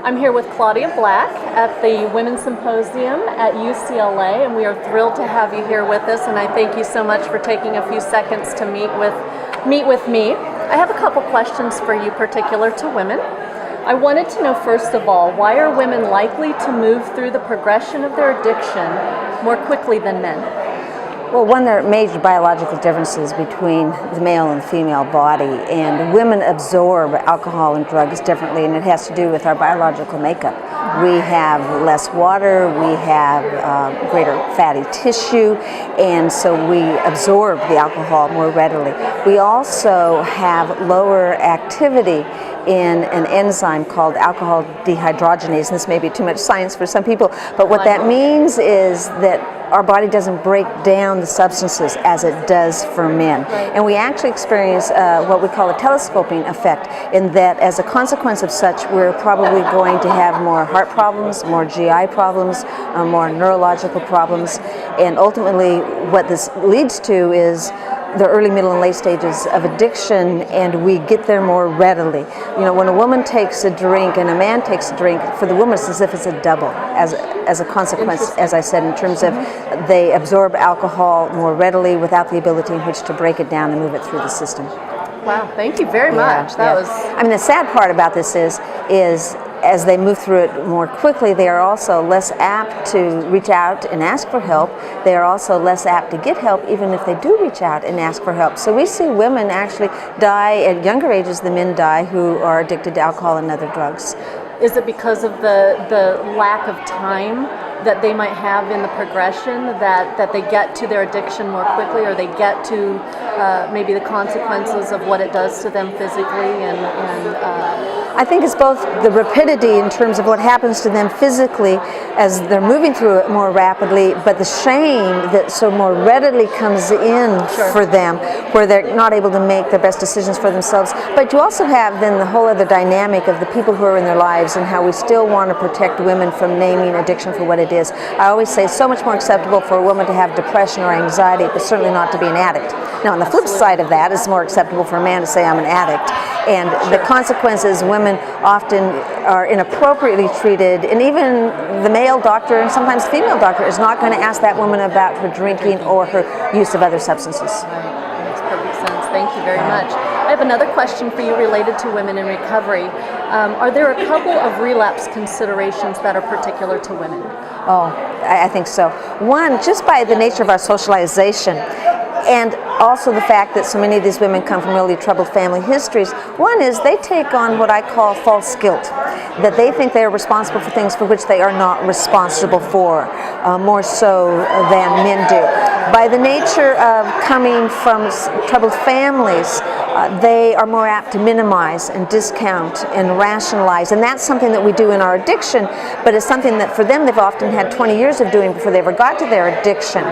I'm here with Claudia Black at the Women's Symposium at UCLA, and we are thrilled to have you here with us, and I thank you so much for taking a few seconds to meet with me. I have a couple questions for you particular to women. I wanted to know, first of all, why are women likely to move through the progression of their addiction more quickly than men? Well, one, there are major biological differences between the male and the female body, and women absorb alcohol and drugs differently, and it has to do with our biological makeup. We have less water, we have greater fatty tissue, and so we absorb the alcohol more readily. We also have lower activity in an enzyme called alcohol dehydrogenase, and this may be too much science for some people, but what that means is that our body doesn't break down the substances as it does for men. And we actually experience what we call a telescoping effect, in that as a consequence of such, we're probably going to have more heart problems, more GI problems, more neurological problems, and ultimately what this leads to is the early, middle, and late stages of addiction, and we get there more readily. You know, when a woman takes a drink and a man takes a drink, for the woman it's as if it's a double, as a consequence, as I said, in terms of they absorb alcohol more readily without the ability in which to break it down and move it through the system. Wow, thank you very much. That was... I mean, the sad part about this is as they move through it more quickly, they are also less apt to reach out and ask for help. They are also less apt to get help, even if they do reach out and ask for help. So we see women actually die at younger ages than men die who are addicted to alcohol and other drugs. Is it because of the lack of time that they might have in the progression that they get to their addiction more quickly, or they get to maybe the consequences of what it does to them physically? I think it's both the rapidity in terms of what happens to them physically as they're moving through it more rapidly, but the shame that so more readily comes in for them, where they're not able to make their best decisions for themselves. But you also have then the whole other dynamic of the people who are in their lives and how we still want to protect women from naming addiction for what it is. I always say it's so much more acceptable for a woman to have depression or anxiety, but certainly not to be an addict. Now, on the flip side of that, it's more acceptable for a man to say I'm an addict. And the consequences, women often are inappropriately treated, and even the male doctor and sometimes the female doctor is not going to ask that woman about her drinking or her use of other substances. Right. Makes perfect sense. Thank you very much. I have another question for you related to women in recovery. Are there a couple of relapse considerations that are particular to women? Oh, I think so. One, just by the nature of our socialization, and also the fact that so many of these women come from really troubled family histories. One is they take on what I call false guilt, that they think they are responsible for things for which they are not responsible for, more so than men do. By the nature of coming from troubled families, they are more apt to minimize and discount and rationalize, and that's something that we do in our addiction, but it's something that for them they've often had 20 years of doing before they ever got to their addiction.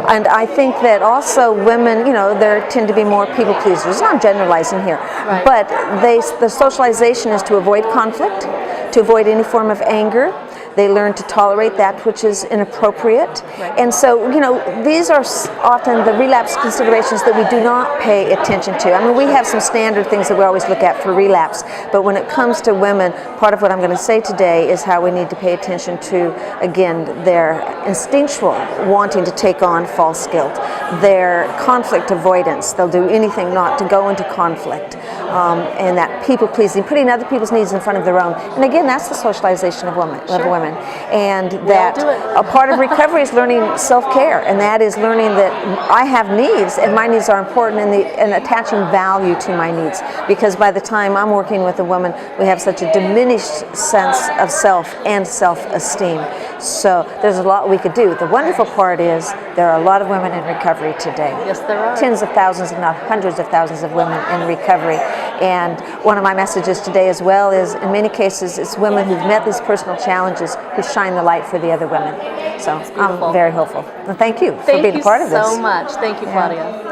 And I think that also women, you know, there tend to be more people pleasers. I'm generalizing here, but the socialization is to avoid conflict, to avoid any form of anger. They learn to tolerate that which is inappropriate. And so, you know, these are often the relapse considerations that we do not pay attention to. I mean, we have some standard things that we always look at for relapse, but when it comes to women, part of what I'm going to say today is how we need to pay attention to, again, their instinctual wanting to take on false guilt, their conflict avoidance. They'll do anything not to go into conflict, and that people-pleasing, putting other people's needs in front of their own. And again, that's the socialization of women. And that a part of recovery is learning self-care, and that is learning that I have needs and my needs are important, and attaching value to my needs, because by the time I'm working with a woman we have such a diminished sense of self and self-esteem. So there's a lot we could do. The wonderful part is there are a lot of women in recovery today. Yes, there are. Tens of thousands, if not hundreds of thousands of women in recovery. And one of my messages today as well is, in many cases, it's women who've met these personal challenges who shine the light for the other women. So I'm very hopeful. And thank you for being a part of this. Thank you so much. Thank you, Claudia.